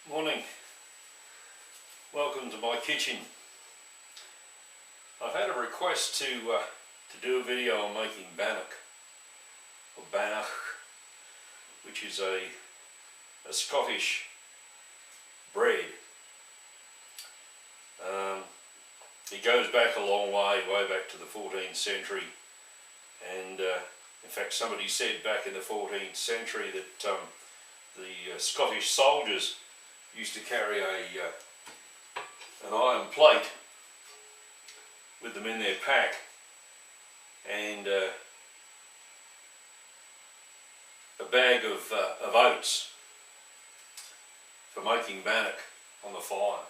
Morning, welcome to my kitchen. I've had a request to do a video on making bannock, or bannock, which is a Scottish bread. It goes back a long way back to the 14th century, and in fact somebody said back in the 14th century that the Scottish soldiers used to carry an iron plate with them in their pack, and a bag of oats for making bannock on the fire.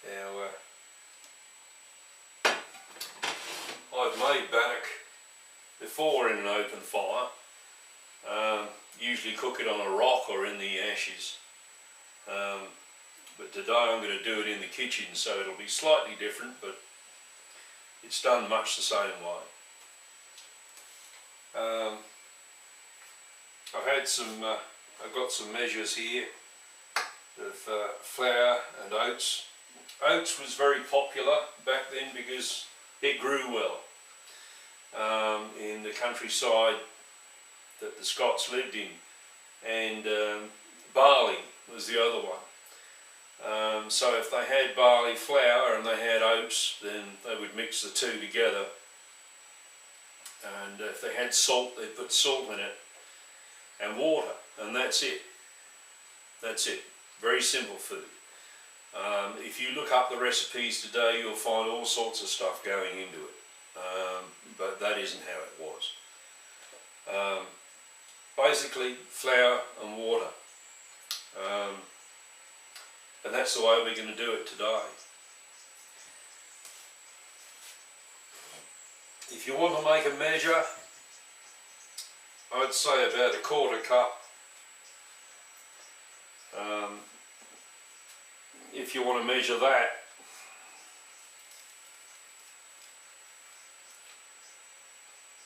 Now I've made bannock before in an open fire, usually cook it on a rock or in the ashes. But today I'm going to do it in the kitchen, so it'll be slightly different, but it's done much the same way. I've got some measures here of flour and oats. Oats was very popular back then because it grew well in the countryside that the Scots lived in, and barley was the other one. So if they had barley flour and they had oats, then they would mix the two together, and if they had salt, they'd put salt in it and water, and that's it. That's it. Very simple food. If you look up the recipes today, you'll find all sorts of stuff going into it, but that isn't how it was. Basically flour and water. And that's the way we're going to do it today. If you want to make a measure, I'd say about a quarter cup. If you want to measure that,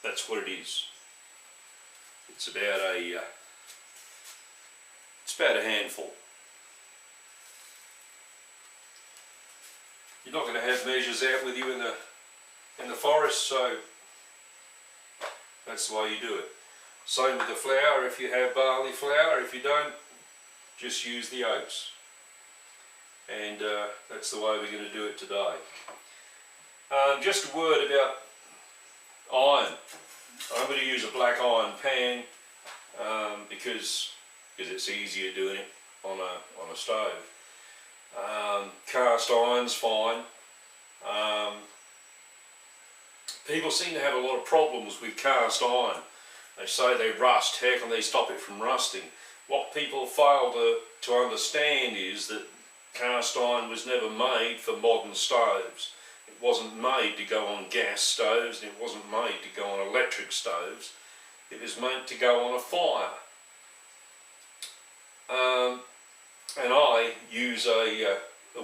that's what it is. It's about a handful. You're not going to have measures out with you in the forest, so that's the way you do it. Same with the flour. If you have barley flour, if you don't, just use the oats. And that's the way we're going to do it today. Just a word about iron. I'm going to use a black iron pan because it's easier doing it on a stove. Cast iron's fine. People seem to have a lot of problems with cast iron. They say they rust. How can they stop it from rusting? What people fail to understand is that cast iron was never made for modern stoves. It wasn't made to go on gas stoves, and it wasn't made to go on electric stoves. It was meant to go on a fire. And I use a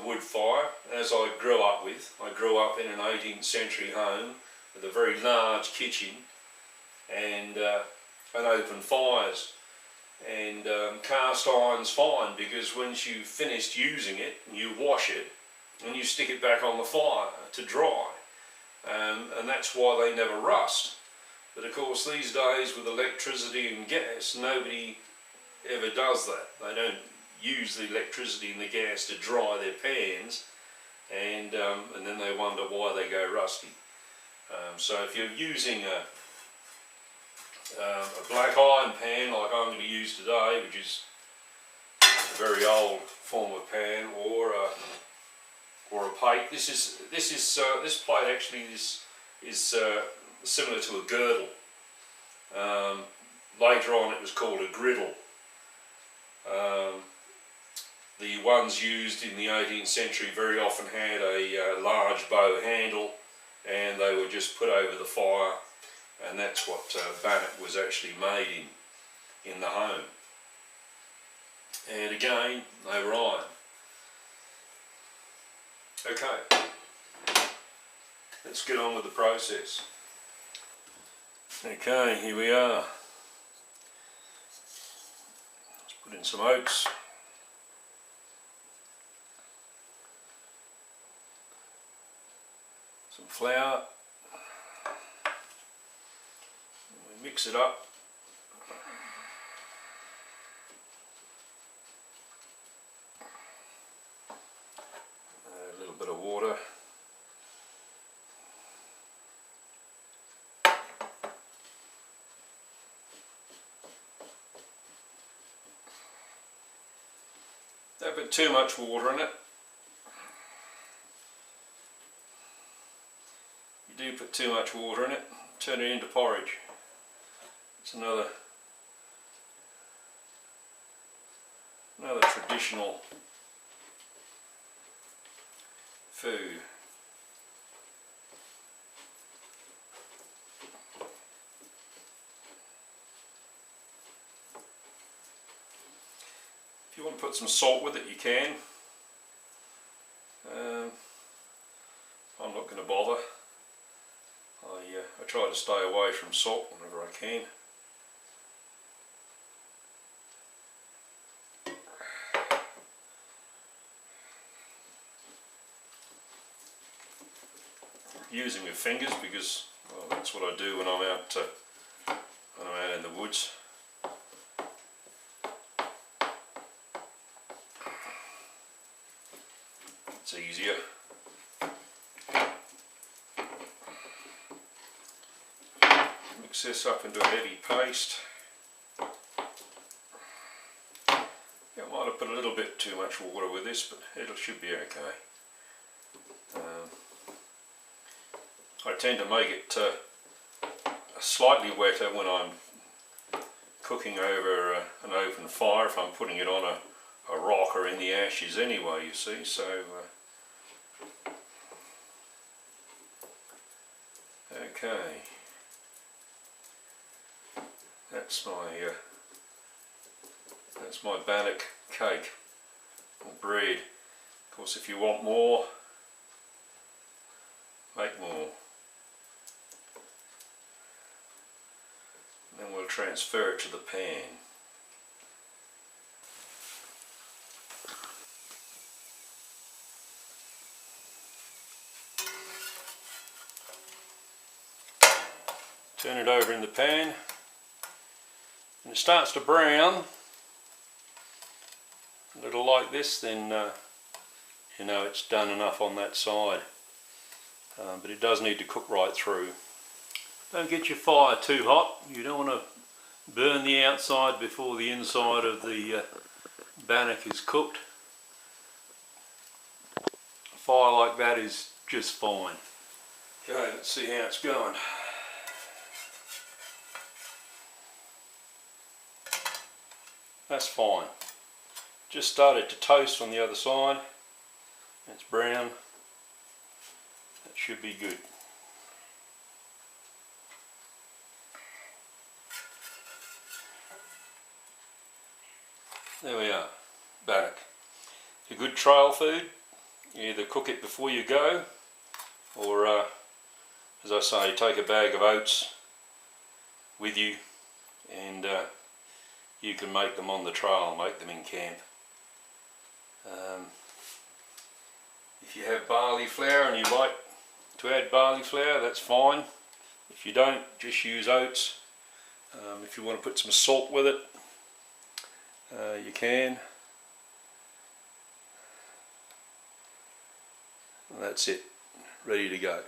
wood fire, as I grew up with. I grew up in an 18th century home with a very large kitchen and open fires. And cast iron's fine because once you've finished using it, you wash it and you stick it back on the fire to dry. And that's why they never rust. But of course these days with electricity and gas, nobody ever does that. They don't use the electricity and the gas to dry their pans, and then they wonder why they go rusty. So if you're using a black iron pan like I'm going to use today, which is a very old form of pan, or a plate. This plate actually is similar to a girdle. Later on it was called a griddle. The ones used in the 18th century very often had a large bow handle, and they were just put over the fire, and that's what bannock was actually made in the home. And again, they were iron. Okay, let's get on with the process. Okay, here we are. Let's put in some oats. some flour. We mix it up. A little bit of water. Don't put too much water in it. If you do put too much water in it, turn it into porridge. It's another traditional food. If you want to put some salt with it, you can. I'm not going to bother. I try to stay away from salt whenever I can. Using my fingers because that's what I do when I'm out in the woods. It's easier. Mix this up into a heavy paste. I might have put a little bit too much water with this, but it should be okay. I tend to make it slightly wetter when I'm cooking over an open fire, if I'm putting it on a rock or in the ashes anyway, you see, so okay, that's my bannock cake or bread. Of course, if you want more, make more. Then we'll transfer it to the pan. Turn it over in the pan. When it starts to brown, a little like this, then you know it's done enough on that side. But it does need to cook right through. Don't get your fire too hot. You don't want to burn the outside before the inside of the bannock is cooked. A fire like that is just fine. Okay, let's see how it's going. That's fine. Just started to toast on the other side. It's brown. That should be good. There we are, bannock. It's a good trail food. You either cook it before you go, or as I say, take a bag of oats with you, and you can make them on the trail, make them in camp. If you have barley flour and you like to add barley flour, that's fine. If you don't, just use oats. If you want to put some salt with it, you can. And that's it, ready to go.